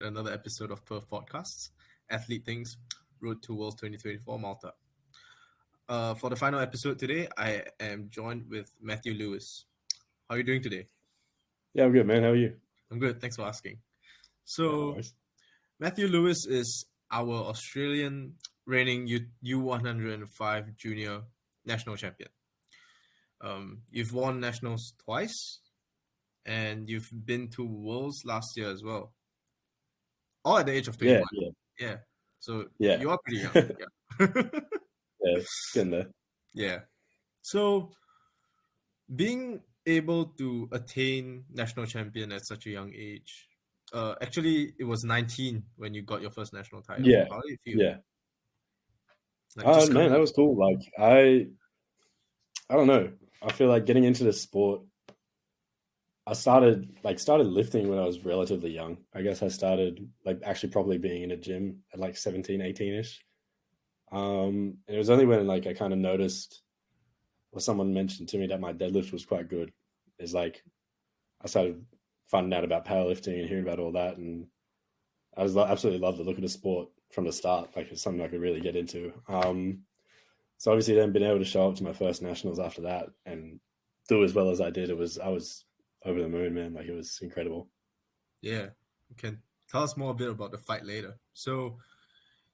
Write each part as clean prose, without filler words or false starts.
another episode of Perth Podcasts, Athlete Things, Road to Worlds 2024 Malta. For the final episode today, I am joined with Matthew Lewis. How are you doing today? Yeah, I'm good, man. How are you? I'm good. Thanks for asking. No So, Matthew Lewis is our Australian reigning U105 junior national champion. You've won nationals twice, and you've been to Worlds last year as well. All at the age of 21. Yeah. So Yeah. you are pretty young. Yeah. Yeah, getting there. Yeah. So being able to attain national champion at such a young age, actually it was 19 when you got your first national title. Yeah. How do you feel? Yeah. Like Man, that was cool. Like I don't know. I feel like getting into the sport, I started lifting when I was relatively young. I guess I started like actually probably being in a gym at like 17, 18-ish. And it was only when like I kind of noticed, or someone mentioned to me that my deadlift was quite good. It's like I started finding out about powerlifting and hearing about all that, and I was absolutely loved the look of the sport from the start. Like it's something I could really get into. So obviously then being able to show up to my first nationals after that and do as well as I did, I was over the moon, man. Like it was incredible. Yeah. You can tell us more a bit about the fight later. So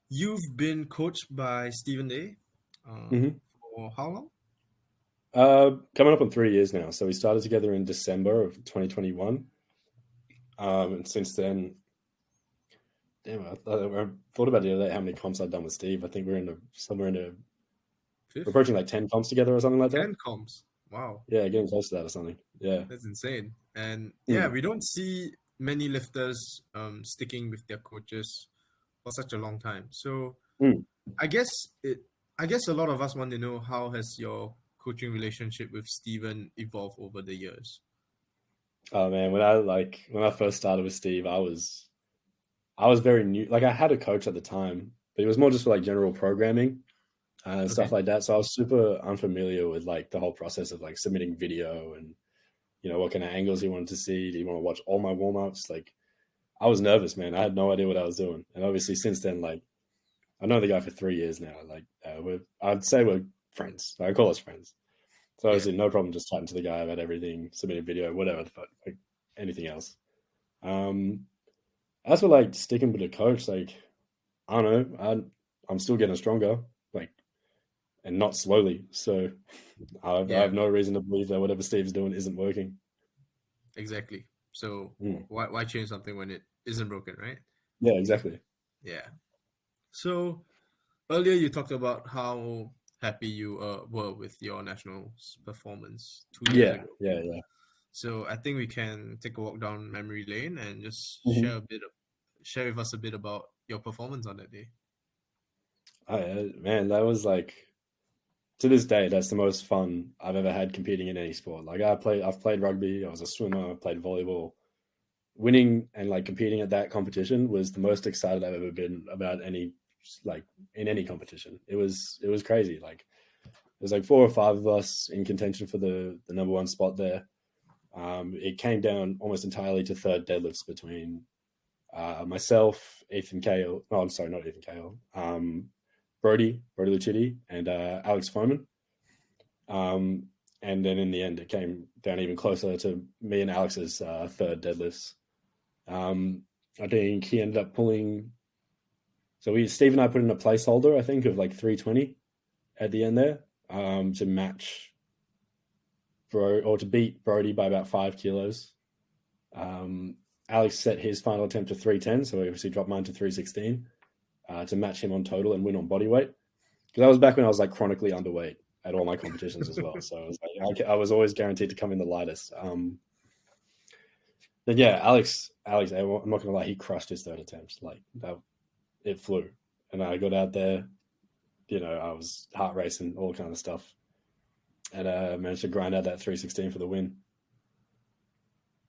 you've been coached by Stephen Day for how long? Coming up on 3 years now. So we started together in December of 2021. And since then, damn, I thought about the other day how many comps I've done with Steve. I think we're we're approaching like 10 comps together or something like that. 10 comps. Wow. Yeah, getting close to that or something. Yeah. That's insane. And yeah, we don't see many lifters sticking with their coaches for such a long time. So I guess a lot of us want to know, how has your coaching relationship with Steven evolved over the years? Oh man, when I first started with Steve, I was very new. Like I had a coach at the time, but it was more just for like general programming and stuff like that. So I was super unfamiliar with like the whole process of like submitting video and, you know, what kind of angles he wanted to see. Do you want to watch all my warm-ups? Like I was nervous, man. I had no idea what I was doing. And obviously since then, like I know the guy for 3 years now. Like I'd say we're friends. I call us friends. So obviously no problem just chatting to the guy about everything, submitting video, whatever the fuck, like anything else. As for like sticking with a coach, like I don't know, I'm still getting stronger, like, and not slowly. So I have no reason to believe that whatever Steve's doing isn't working. Exactly. So why change something when it isn't broken, right? Yeah, exactly. Yeah. So earlier you talked about how happy you were with your nationals performance 2 years ago. Yeah. So I think we can take a walk down memory lane and just share with us a bit about your performance on that day. Man, that was like, to this day, that's the most fun I've ever had competing in any sport. Like I've played rugby, I was a swimmer, I played volleyball. Winning and like competing at that competition was the most excited I've ever been about in any competition. It was crazy. Like there's like 4 or 5 of us in contention for the number 1 spot there. It came down almost entirely to third deadlifts between myself, Ethan Cale. Oh, I'm sorry, not Ethan Cale. Brody Lucidi, and Alex Foreman. And then in the end, it came down even closer to me and Alex's third deadlifts. I think he ended up pulling. So Steve and I put in a placeholder, I think, of like 320 at the end there to match to beat Brody by about 5 kilos. Alex set his final attempt to 310, so we obviously dropped mine to 316 to match him on total and win on body weight. Because that was back when I was like chronically underweight at all my competitions as well. So I was always guaranteed to come in the lightest. Then yeah, Alex, I'm not gonna lie, he crushed his third attempt. Like it flew, and I got out there. You know, I was heart racing, all kind of stuff, and managed to grind out that 316 for the win.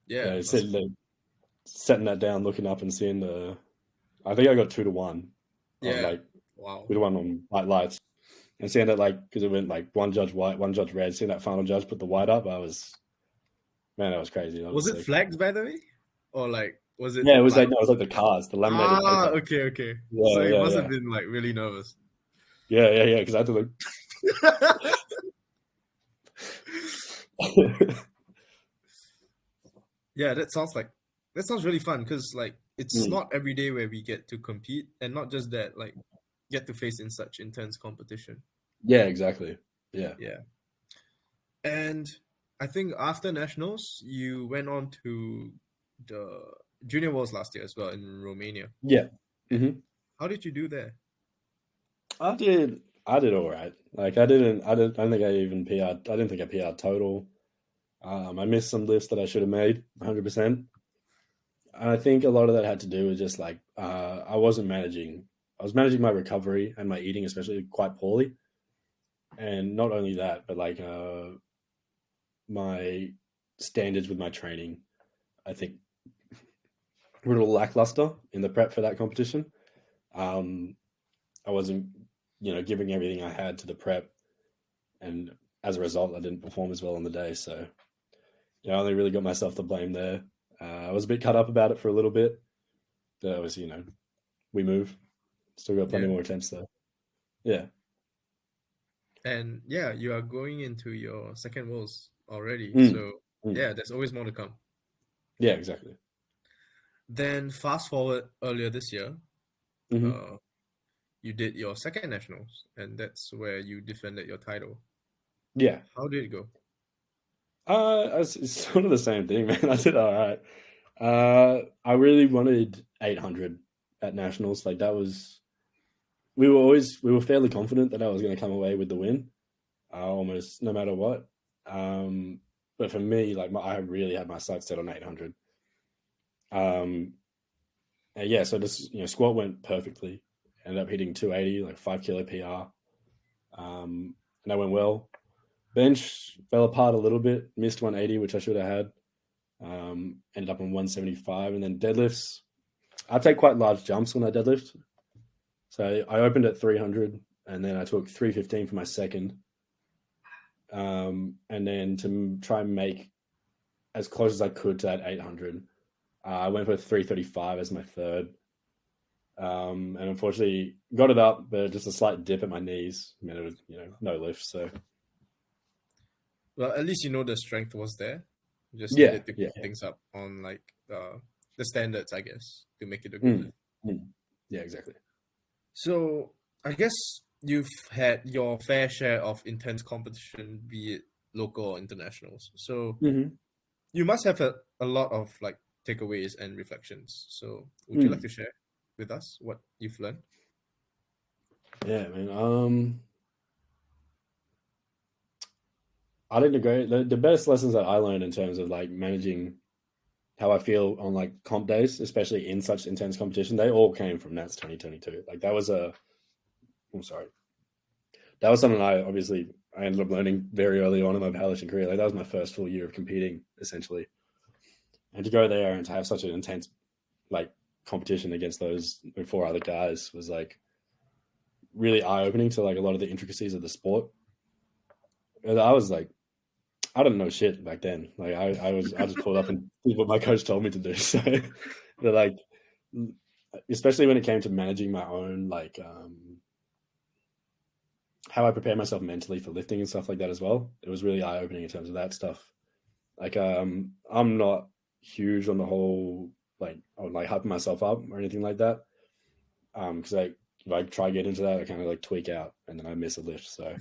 Yeah, setting that down, looking up and seeing I think I got 2-1. Yeah, like wow. 2-1 on white lights, and seeing that because it went like one judge white, one judge red. Seeing that final judge put the white up, that was crazy. Was it flagged, by the way, or like Was it Yeah, it was like like no, it was like the cars, the laminated paper. okay. So Yeah, it yeah, must have yeah, been like really nervous. yeah. Because I had to look. Yeah, that sounds really fun because like it's Mm. not every day where we get to compete, and not just that, like get to face in such intense competition. Yeah, exactly. Yeah, Yeah. And I think after nationals, you went on to the junior worlds last year as well in Romania. yeah. Hmm. How did you do there? I did all right. Like I don't think I even PR'd. I didn't think I PR'd total. I missed some lifts that I should have made 100%. And I think a lot of that had to do with just like I wasn't managing. I was managing my recovery and my eating, especially, quite poorly. And not only that, but like my standards with my training, I think, were a little lackluster in the prep for that competition. Um, I wasn't, giving everything I had to the prep, and as a result, I didn't perform as well on the day. So, I only really got myself to blame there. I was a bit cut up about it for a little bit, but it was, we move. Still got plenty Yeah. more attempts though. Yeah. And yeah, you are going into your second worlds already. Mm, So mm. yeah, there's always more to come. Yeah, exactly. Then fast forward earlier this year, Hmm. uh, you did your second nationals, and that's where you defended your title. Yeah. How did it go? It's sort of the same thing, man. I did all right. I really wanted 800 at nationals. Like that was, we were fairly confident that I was going to come away with the win, almost no matter what. Um, but for me, like I really had my sights set on 800. Um, and yeah, so this, squat went perfectly. Ended up hitting 280, like 5 kilo PR. And that went well. Bench fell apart a little bit, missed 180, which I should have had. Ended up on 175, and then deadlifts. I take quite large jumps when I deadlift. So I opened at 300, and then I took 315 for my second. And then to try and make as close as I could to that 800, I went for 335 as my third. And unfortunately got it up, but just a slight dip at my knees meant it was, no lift. So Well, at least you know the strength was there. You just yeah, needed to yeah, keep things up on like the standards, I guess, to make it a good mm, lift. mm. Yeah, exactly. So I guess you've had your fair share of intense competition, be it local or internationals. So Hmm. you must have a lot of like takeaways and reflections. So would you like Mm. to share with us what you've learned? Yeah, man. I didn't agree. The best lessons that I learned in terms of like managing how I feel on like comp days, especially in such intense competition, they all came from Nats 2022. Like that was I'm sorry, that was something I ended up learning very early on in my powerlifting career. Like that was my first full year of competing essentially, and to go there and to have such an intense like competition against those four other guys was like really eye opening to like a lot of the intricacies of the sport. And I was like, I didn't know shit back then. Like I just pulled up and did what my coach told me to do. So, but like, especially when it came to managing my own like how I prepare myself mentally for lifting and stuff like that as well. It was really eye opening in terms of that stuff. Like I'm not huge on the whole on like hyping myself up or anything like that. Because like if I try to get into that, I kind of like tweak out and then I miss a lift. So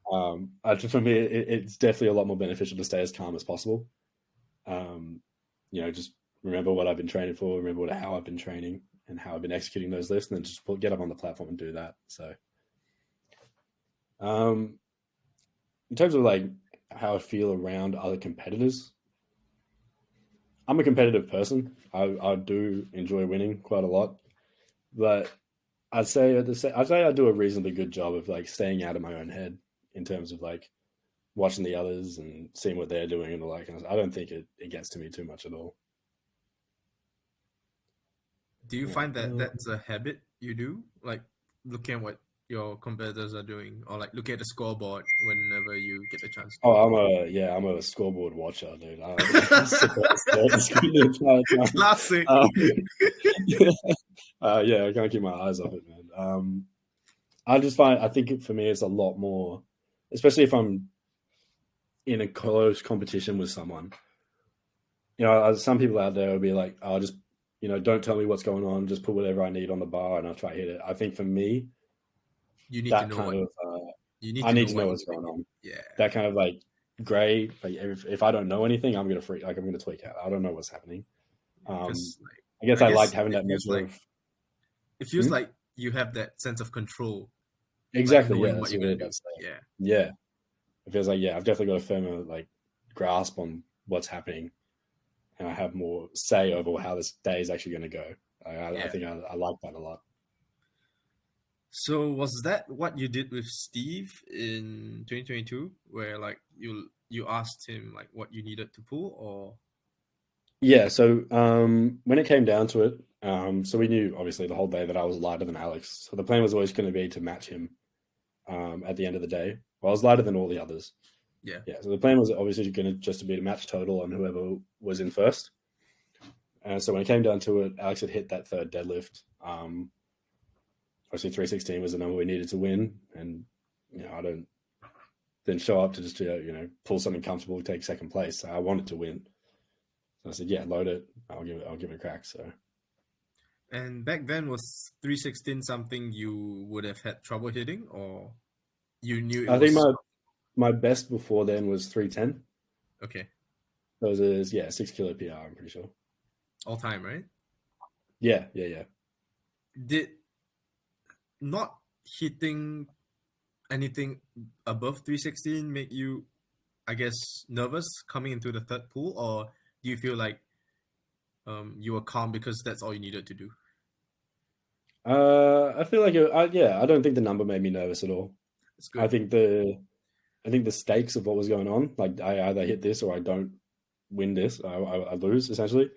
for me, it's definitely a lot more beneficial to stay as calm as possible. Um, just remember what I've been training for, remember how I've been training and how I've been executing those lifts, and then just get up on the platform and do that. So, um, in terms of like how I feel around other competitors, I'm a competitive person. I do enjoy winning quite a lot, but I'd say I do a reasonably good job of like staying out of my own head in terms of like watching the others and seeing what they're doing and all that kind of stuff. I don't think it gets to me too much at all. Do you Yeah. find that that's a habit you do? Like looking at what your competitors are doing, or like look at the scoreboard whenever you get the chance Oh, to? I'm a scoreboard watcher, dude. I sit there and stare at the screen the entire time. Classic. Yeah, I can't keep my eyes off it, man. I think for me, it's a lot more, especially if I'm in a close competition with someone. You know, some people out there will be like, "I'll just, don't tell me what's going on. Just put whatever I need on the bar, and I'll try to hit it." I think for me, You need to that know kind what of, you need I to know need to what know you're what's going doing. on. Yeah, That kind of like gray. Like if I don't know anything, I'm gonna freak. Like I'm gonna tweak out. I don't know what's happening. because like I guess I I liked guess having that measure of. it feels Hmm? like you have that sense of control, like Exactly. Yeah, knowing what that's you're what I was gonna about do. to say. Yeah, Yeah, it feels like I've definitely got a firmer like grasp on what's happening, and I have more say over how this day is actually going to go. I yeah. think I like that a lot. So was that what you did with Steve in 2022, where like you asked him like what you needed to pull, or Yeah. So when it came down to it, so we knew obviously the whole day that I was lighter than Alex. So the plan was always going to be to match him at the end of the day. Well, I was lighter than all the others. yeah, Yeah. So the plan was obviously going to just to be to match total on whoever was in first. And so when it came down to it, Alex had hit that third deadlift. Obviously 316 was the number we needed to win, and I don't then show up to just pull something comfortable, take second place. So I wanted to win. So I said, yeah, load it. I'll give it a crack. So and back then was 316 something you would have had trouble hitting, or you knew it I think was my best before then was 310. okay So it was 6 kilo PR. I'm pretty sure. all time, right? Yeah. Did not hitting anything above 316 make you, I guess, nervous coming into the third pool, or do you feel like you were calm because that's all you needed to do? I feel like I don't think the number made me nervous at all. It's I good. think the stakes of what was going on, like I either hit this or I don't win this, I lose essentially,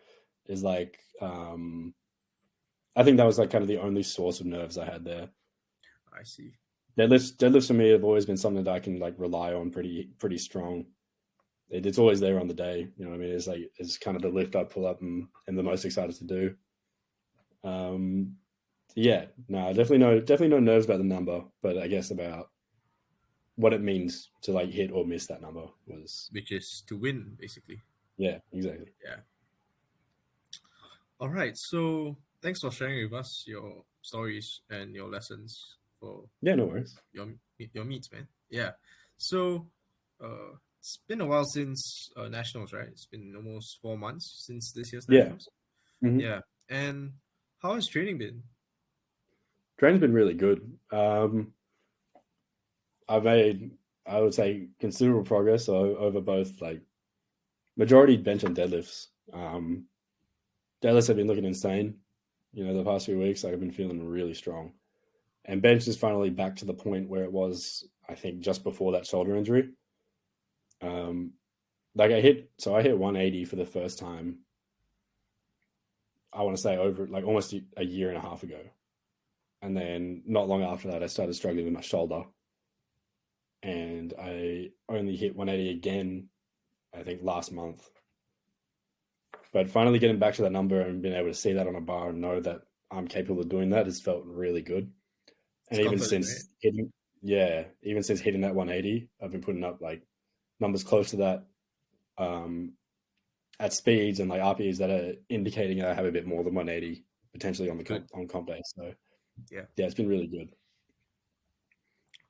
is like I think that was like kind of the only source of nerves I had there. I see. Deadlifts for me have always been something that I can like rely on pretty strong. It's always there on the day. You know what I mean? It's kind of the lift I pull up and the most excited to do. Um, yeah, no, definitely no nerves about the number, but I guess about what it means to like hit or miss that number was. Which is to win, basically. Yeah, exactly. Yeah. All right. So thanks for sharing with us your stories and your lessons for Yeah, no worries. your meets, man. Yeah. So, it's been a while since nationals, right? It's been almost 4 months since this year's Yeah. nationals. Mm-hmm. Yeah. And how has training been? Training's been really good. I've made, I would say, considerable progress over both like majority bench and deadlifts. Deadlifts have been looking insane. The past few weeks, like, I've been feeling really strong. And bench is finally back to the point where it was, I think, just before that shoulder injury. Like I hit 180 for the first time. I want to say over like almost a year and a half ago. And then not long after that, I started struggling with my shoulder. And I only hit 180 again, I think, last month. But finally getting back to that number and being able to see that on a bar and know that I'm capable of doing that has felt really good. It's And even confident, right? since hitting that 180, I've been putting up like numbers close to that at speeds and like RPEs that are indicating I have a bit more than 180 potentially on Good. on comp day. So Yeah. yeah, it's been really good.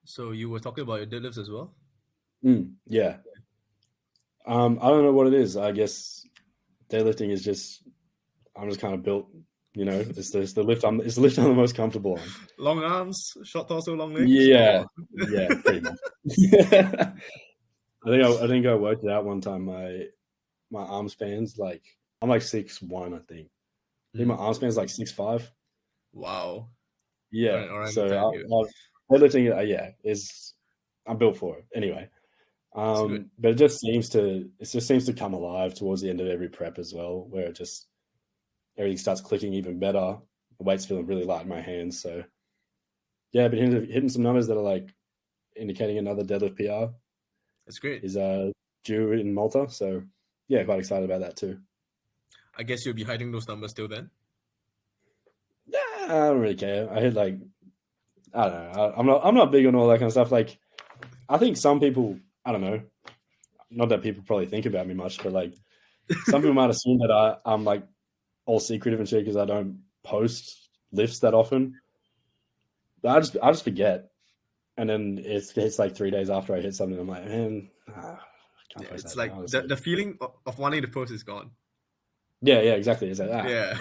So you were talking about your deadlifts as well? Yeah. I don't know what it is. I guess deadlifting is just I'm just kind of built. It's the lift I'm the most comfortable on. Long arms, short torso, long legs, Yeah, or yeah, pretty much. I think I worked it out one time. My arm span's like I'm like 6'1", I think. I think my arm span's like 6'5". wow. Yeah, so Orangutan here. deadlifting, is I'm built for it anyway. It's good. But it just seems to come alive towards the end of every prep as well, where it just everything starts clicking even better. The weight's feeling really light in my hands, so Yeah, I've been hitting some numbers that are like indicating another deadlift PR That's great. is due in Malta. So yeah, quite excited about that too. I guess you'll be hiding those numbers till then. Yeah, I don't really care. I hit like I don't know. I'm not big on all that kind of stuff. Like I think some people, I don't know, not that people probably think about me much, but like some people might assume that I'm like all secretive and shit because I don't post lifts that often. But I just forget, and then it's like 3 days after I hit something. I'm like, man, I can't Yeah, post it's that like now. It's like, the feeling of wanting to post is gone. yeah, exactly. It's like Yeah.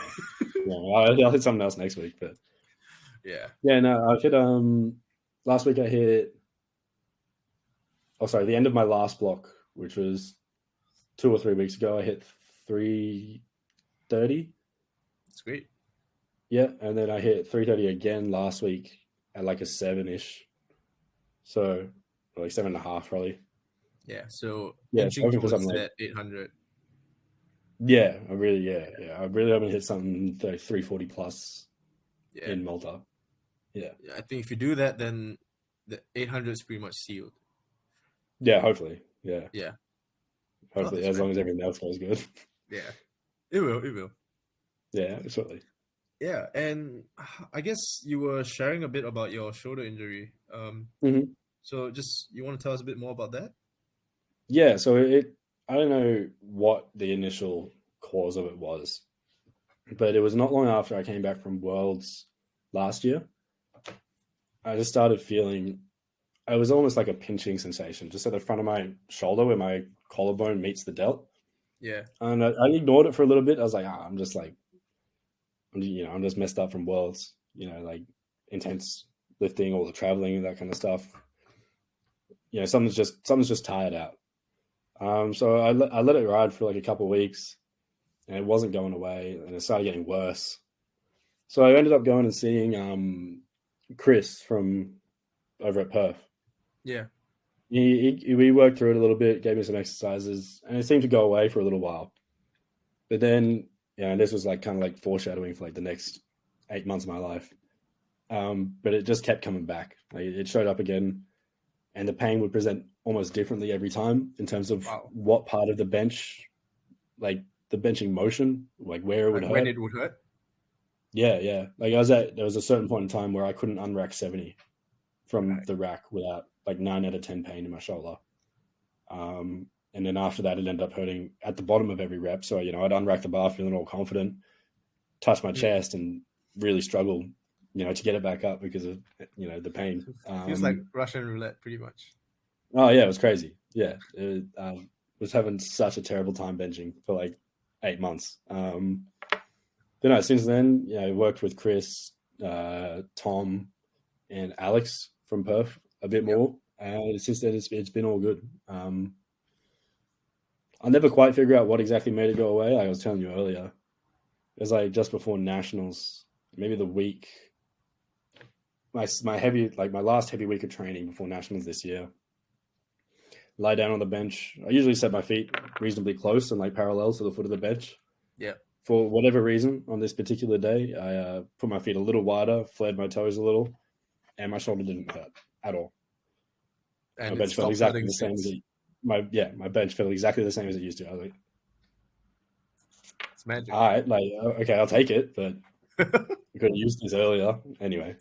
yeah, I'll hit something else next week. But Yeah. yeah, no, I've hit last week I hit. Oh, sorry, the end of my last block, which was 2 or 3 weeks ago, I hit 330. It's great. Yeah, and then I hit 330 again last week at like a 7-ish. So like 7.5 probably. Yeah. So Yeah, inching hoping for towards something like that 800. yeah, I really hoping to hit something like 340 plus Yeah. in Malta. Yeah. Yeah. I think if you do that, then the 800 is pretty much sealed. Yeah, hopefully. Yeah. Yeah. Love Hopefully, this, as long man. as everything else goes good. Yeah. It will. It will. Yeah, absolutely. Yeah. And I guess you were sharing a bit about your shoulder injury. Hmm. So just you want to tell us a bit more about that? Yeah, so I don't know what the initial cause of it was, but it was not long after I came back from Worlds last year. I just started feeling it was almost like a pinching sensation just at the front of my shoulder where my collarbone meets the delt. Yeah. And I ignored it for a little bit. I was like, I'm just like, I'm just messed up from Worlds, like intense lifting, all the traveling, that kind of stuff. Something's just tired out. So I let it ride for like a couple of weeks, and it wasn't going away, and it started getting worse. So I ended up going and seeing Chris from over at Perth. Yeah. We worked through it a little bit, gave me some exercises, and it seemed to go away for a little while. But then, this was like kind of like foreshadowing for like the next 8 months of my life. But it just kept coming back. Like it showed up again, and the pain would present almost differently every time in terms of Wow. what part of the bench, like the benching motion, like where it would Like when hurt. it would hurt. Yeah. Like there was a certain point in time where I couldn't unrack 70 from Right. the rack without like 9 out of 10 pain in my shoulder. And then after that, it ended up hurting at the bottom of every rep. So, I'd unrack the bar feeling all confident, touch my Mm. chest and really struggle, to get it back up because of, the pain. Feels like Russian roulette, pretty much. Oh, yeah, it was crazy. Yeah. Was having such a terrible time benching for like 8 months. But no, since then, I worked with Chris, Tom, and Alex from Perth a bit Yep. more. And since then, it's been all good. I'll never quite figure out what exactly made it go away. Like I was telling you earlier, it was like just before nationals, maybe the week. My last heavy week of training before nationals this year. Lie down on the bench. I usually set my feet reasonably close and like parallel to the foot of the bench. Yeah. For whatever reason, on this particular day, I put my feet a little wider, flared my toes a little, and my shoulder didn't hurt at all. And My it bench felt stopped exactly hurting the same as since. it. My bench felt exactly the same as it used to. I was like, It's magic. all right, like okay, I'll take it, but we could have used this earlier anyway.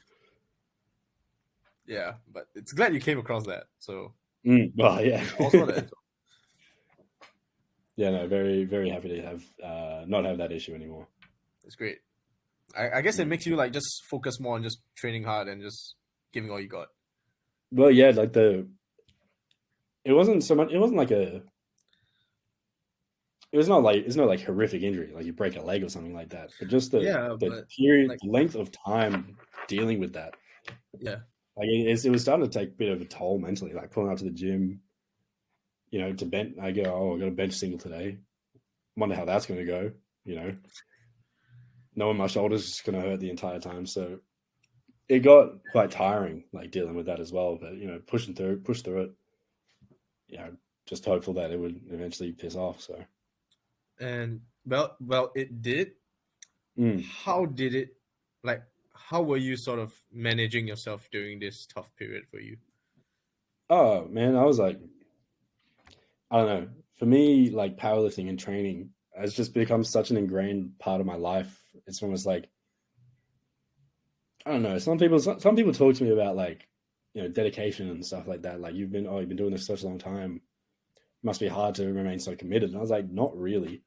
Yeah, but it's glad you came across that. So Well, yeah. also that. Yeah, no, very, very happy to have not have that issue anymore. It's great. I guess it makes you like just focus more on just training hard and just giving all you got. Well, yeah, like it wasn't so much. It wasn't like it's not like horrific injury, like you break a leg or something like that. But just Yeah, the but period, like the length of time dealing with that, yeah, like it was starting to take a bit of a toll mentally. Like pulling up to the gym, to bench. I go, I got a bench single today. Wonder how that's going to go. Knowing my shoulders is going to hurt the entire time. So it got quite tiring, like dealing with that as well. But push through it. Just hopeful that it would eventually piss off. So, and well, it did. mm. How did it? Like, how were you sort of managing yourself during this tough period for you? Oh man, I was like, I don't know. For me, like powerlifting and training has just become such an ingrained part of my life. It's almost like, I don't know. Some people talk to me about like, dedication and stuff like that. Like you've been doing this such a long time. It must be hard to remain so committed. And I was like, not really.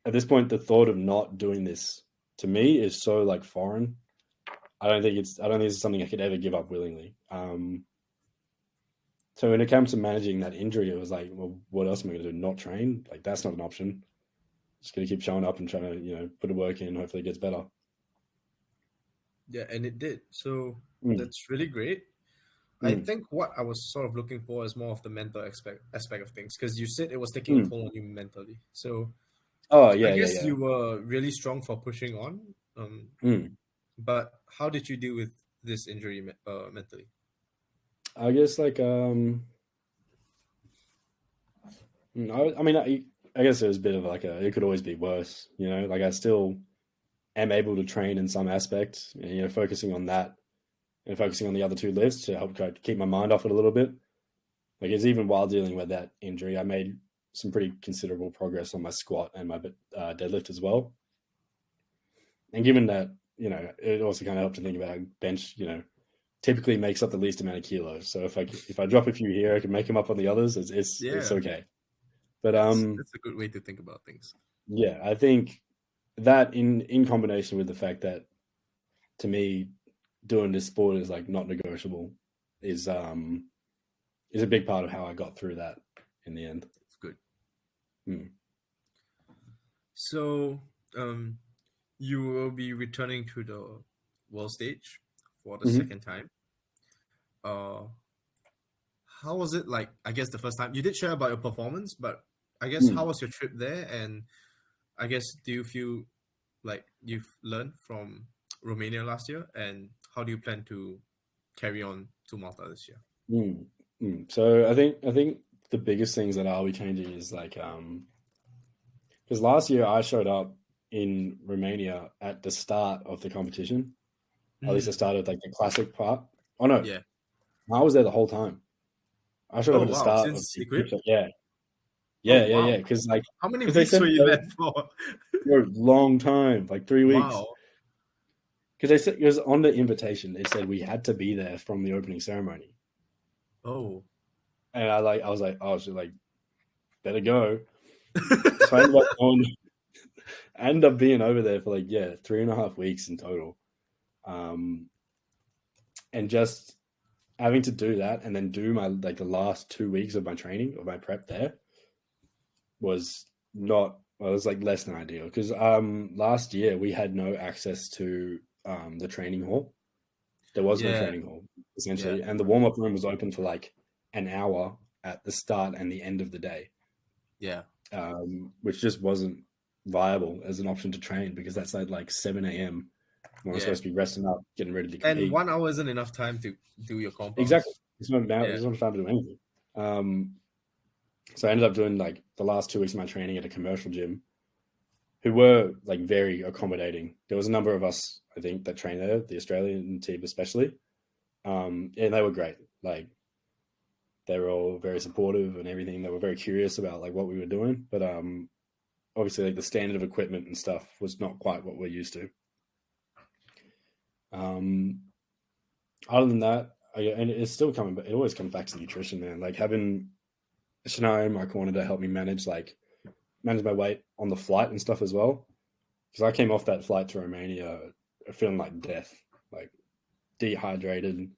At this point, the thought of not doing this to me is so like foreign. I don't think it's something I could ever give up willingly. So when it comes to managing that injury, it was like, well, what else am I going to do? Not train? Like that's not an option. Just going to keep showing up and trying to, put the work in. Hopefully, it gets better. Yeah, and it did. So Mm, that's really great. I mm, think what I was sort of looking for is more of the mental aspect of things, because you said it was taking a mm. toll on you mentally. So Oh I yeah, yeah, guess yeah. you were really strong for pushing on. Mm. But how did you deal with this injury mentally? I guess like I mean, I guess it was a bit of like it could always be worse. Like I still am able to train in some aspects, and focusing on that and focusing on the other two lifts to help kind of keep my mind off it a little bit. Like it's even while dealing with that injury, I made some pretty considerable progress on my squat and my deadlift as well. And given that, it also kind of helped to think about how bench, typically makes up the least amount of kilos. So if I drop a few here, I can make them up on the others. It's Yeah, okay. But that's a good way to think about things. yeah, I think that in combination with the fact that to me doing this sport is like not negotiable is a big part of how I got through that in the end. It's good. Hmm. So, you will be returning to the world stage for the Mm-hmm. second time. Uh, how was it like? I guess the first time you did share about your performance, but I guess how Mm. was your trip there? And I guess do you feel like you've learned from Romania last year? And how do you plan to carry on to Malta this year? Mm. Mm. So I think the biggest things that I'll be changing is like because last year I showed up in Romania at the start of the competition, at least the Mm, start of like the classic part. Oh no, yeah. I was there the whole time. I showed up Oh at the wow! start of Since the you group quit. shot. Yeah, Oh yeah, yeah, yeah. wow! How many Because they weeks said were you there for? for a long time, like 3 weeks. Wow. Because they said it was on the invitation. They said we had to be there from the opening ceremony, Oh. and I was like, oh, so like better go. So I ended up going. I ended up being over there for like 3.5 weeks in total, um, and just having to do that and then do my like the last 2 weeks of my training of my prep there was not. Well, it was like less than ideal because last year we had no access to the training hall. There was no Yeah. training hall Yeah. essentially, and the warm up room was open for like an hour at the start and the end of the day, Yeah. which just wasn't viable as an option to train because that's at like 7 a.m. when I'm Yeah. supposed to be resting up, getting ready to And compete. 1 hour isn't enough time to do your Exactly. compounds. It's not now. Yeah. It's not time to do anything. Um, so I ended up doing like the last 2 weeks of my training at a commercial gym, who were like very accommodating. There was a number of us, I think, that trained there, the Australian team especially, and they were great. Like they were all very supportive and everything. They were very curious about like what we were doing, but obviously like the standard of equipment and stuff was not quite what we're used to. Um, Other than that, and it's still coming, but it always comes back to nutrition, man. Like having Shania in my corner to help me manage my weight on the flight and stuff as well. Because I came off that flight to Romania feeling like death, like dehydrated,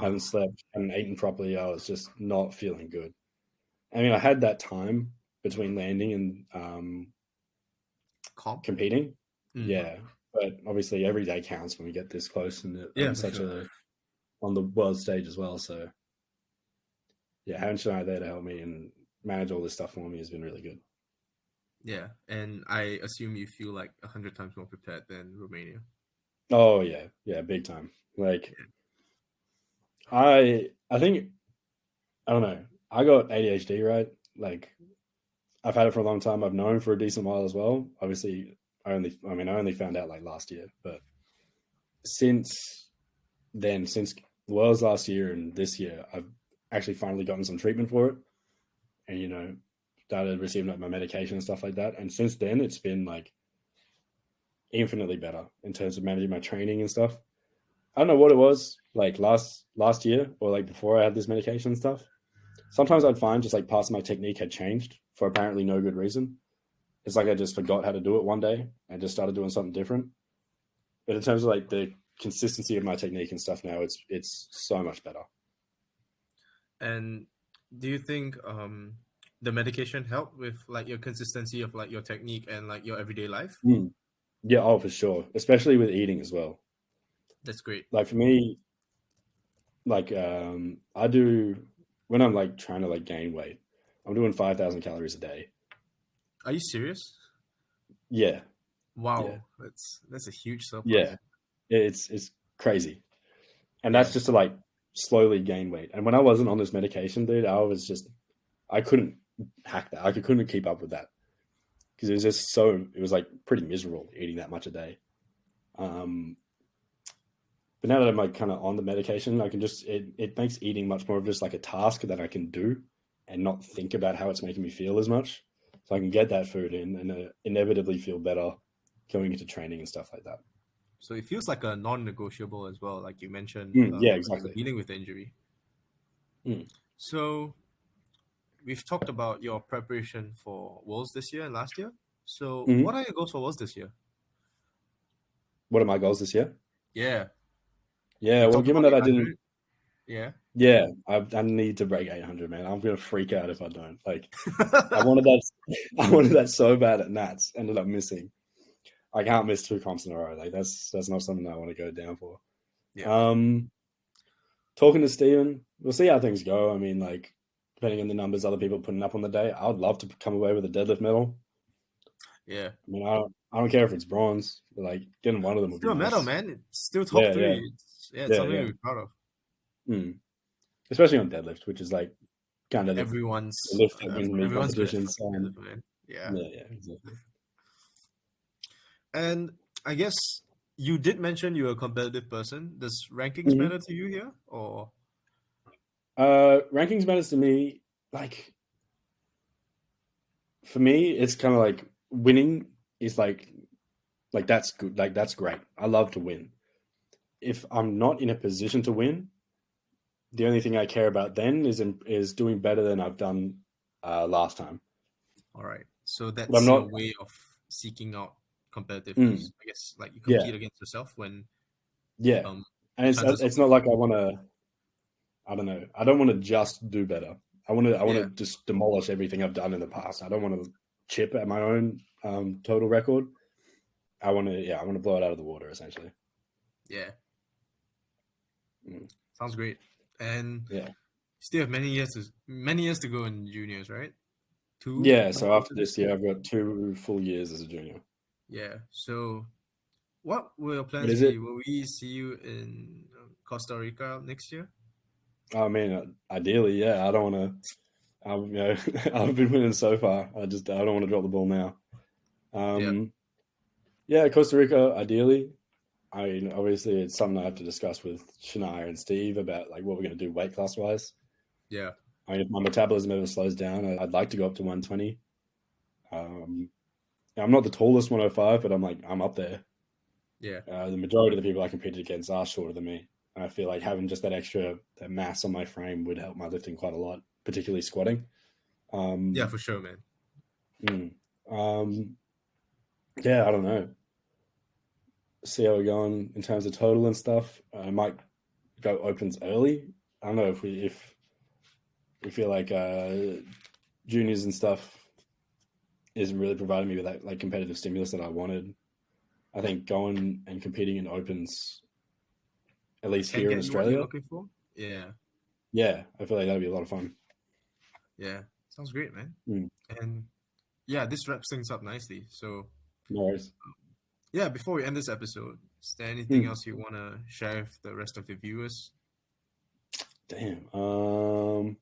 hadn't Ah, slept, hadn't eaten properly. I was just not feeling good. I mean, I had that time between landing and comp. competing, Mm. yeah. But obviously, every day counts when we get this close, and Yeah, on for such sure. a on the world stage as well. So yeah, having Shania there to help me and manage all this stuff for me has been really good. Yeah, and I assume you feel like 100 times more prepared than Romania. Oh yeah, yeah, big time. Like I think I don't know. I got ADHD, right? Like I've had it for a long time. I've known for a decent while as well. Obviously, I only found out like last year, but since then, since Worlds last year and this year, I've actually finally gotten some treatment for it, and started receiving like my medication and stuff like that. And since then, it's been like infinitely better in terms of managing my training and stuff. I don't know what it was like last year or like before I had this medication and stuff. Sometimes I'd find just like parts of my technique had changed for apparently no good reason. It's like I just forgot how to do it one day and just started doing something different. But in terms of like the consistency of my technique and stuff now, it's so much better. And do you think the medication helped with like your consistency of like your technique and like your everyday life? Yeah, oh, for sure. Especially with eating as well. That's great. Like for me, like I do when I'm like trying to like gain weight, I'm doing 5,000 calories a day. Are you serious? Yeah. Wow, that's a huge surplus. Yeah. It's crazy. And Yeah. that's just to like slowly gain weight. And when I wasn't on this medication, dude, I couldn't hack that. I couldn't keep up with that. Because it was like pretty miserable eating that much a day. But now that I'm like kind of on the medication, I can it makes eating much more of just like a task that I can do and not think about how it's making me feel as much. So I can get that food in and inevitably feel better going into training and stuff like that. So it feels like a non-negotiable as well, like you mentioned. Yeah, exactly. Dealing with the injury. Mm. So we've talked about your preparation for Worlds this year and last year. So what are your goals for Worlds this year? What are my goals this year? Yeah. Yeah, well, given that I didn't, yeah, I need to break 800, man. I'm gonna freak out if I don't. Like, I wanted that so bad at Nats. Ended up missing. I can't miss 2 comps in a row. Like that's not something I want to go down for. Yeah. Talking to Steven, we'll see how things go. I mean, like, depending on the numbers other people putting up on the day, I would love to come away with a deadlift medal. Yeah. I mean, I don't care if it's bronze, but like getting one of them would be Still a nice. medal, man. It's still top 3. It's something to be proud of. Especially on deadlift, which is like kind of everyone's the lift that wins me everyone's good at competitions. deadlift, man. Yeah, exactly. And I guess you did mention you're a competitive person. Does rankings matter to you here, or? Rankings matters to me. Like, for me, it's kind of like winning is like that's good. Like, that's great. I love to win. If I'm not in a position to win, the only thing I care about then is doing better than I've done last time. All right. So that's your way of seeking out competitiveness. I guess like you compete against yourself when. Yeah. And it's not like I want to. I don't know. I don't want to just do better. I want to just demolish everything I've done in the past. I don't want to chip at my own total record. I want to blow it out of the water essentially. Yeah. Sounds great. And yeah, still have many years to go in juniors, right? 2. Yeah. So after this year, I've got 2 full years as a junior. Yeah. So, what will your plans be? Will we see you in Costa Rica next year? I mean, ideally, yeah. I don't want to. I've been winning so far. I don't want to drop the ball now. Yeah, Costa Rica, ideally. I mean, obviously, it's something I have to discuss with Shania and Steve about like what we're going to do weight class wise. Yeah. I mean, if my metabolism ever slows down, I'd like to go up to 120. I'm not the tallest 105, but I'm up there. Yeah. The majority of the people I competed against are shorter than me. And I feel like having just that mass on my frame would help my lifting quite a lot, particularly squatting. Yeah, for sure, man. Yeah, I don't know. See how we're going in terms of total and stuff. I might go opens early. I don't know if we feel like juniors and stuff isn't really providing me with that like competitive stimulus that I wanted. I think going and competing in opens, at least here in Australia, what you're looking for. Yeah, I feel like that'd be a lot of fun. Yeah, sounds great, man. And yeah, this wraps things up nicely. So no worries. Yeah, before we end this episode, is there anything else you want to share with the rest of the viewers? Damn.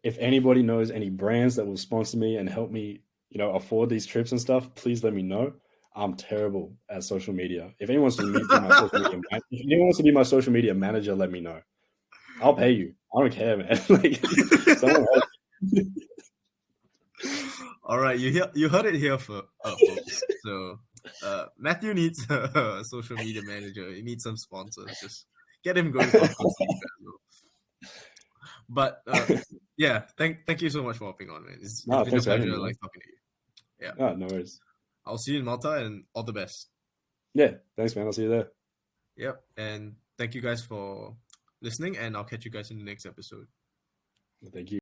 If anybody knows any brands that will sponsor me and help me, afford these trips and stuff, please let me know. I'm terrible at social media. If anyone wants to be my social media, if anyone wants to be my social media manager, let me know. I'll pay you. I don't care, man. Like someone else. All right, you heard it here, folks. So Matthew needs a social media manager. He needs some sponsors. Just get him going for a content. But yeah, thank you so much for hopping on, man. It's been a pleasure like talking to you. Yeah. Oh, no worries. I'll see you in Malta, and all the best. Yeah, thanks, man. I'll see you there. Yep, and thank you guys for listening, and I'll catch you guys in the next episode. Thank you.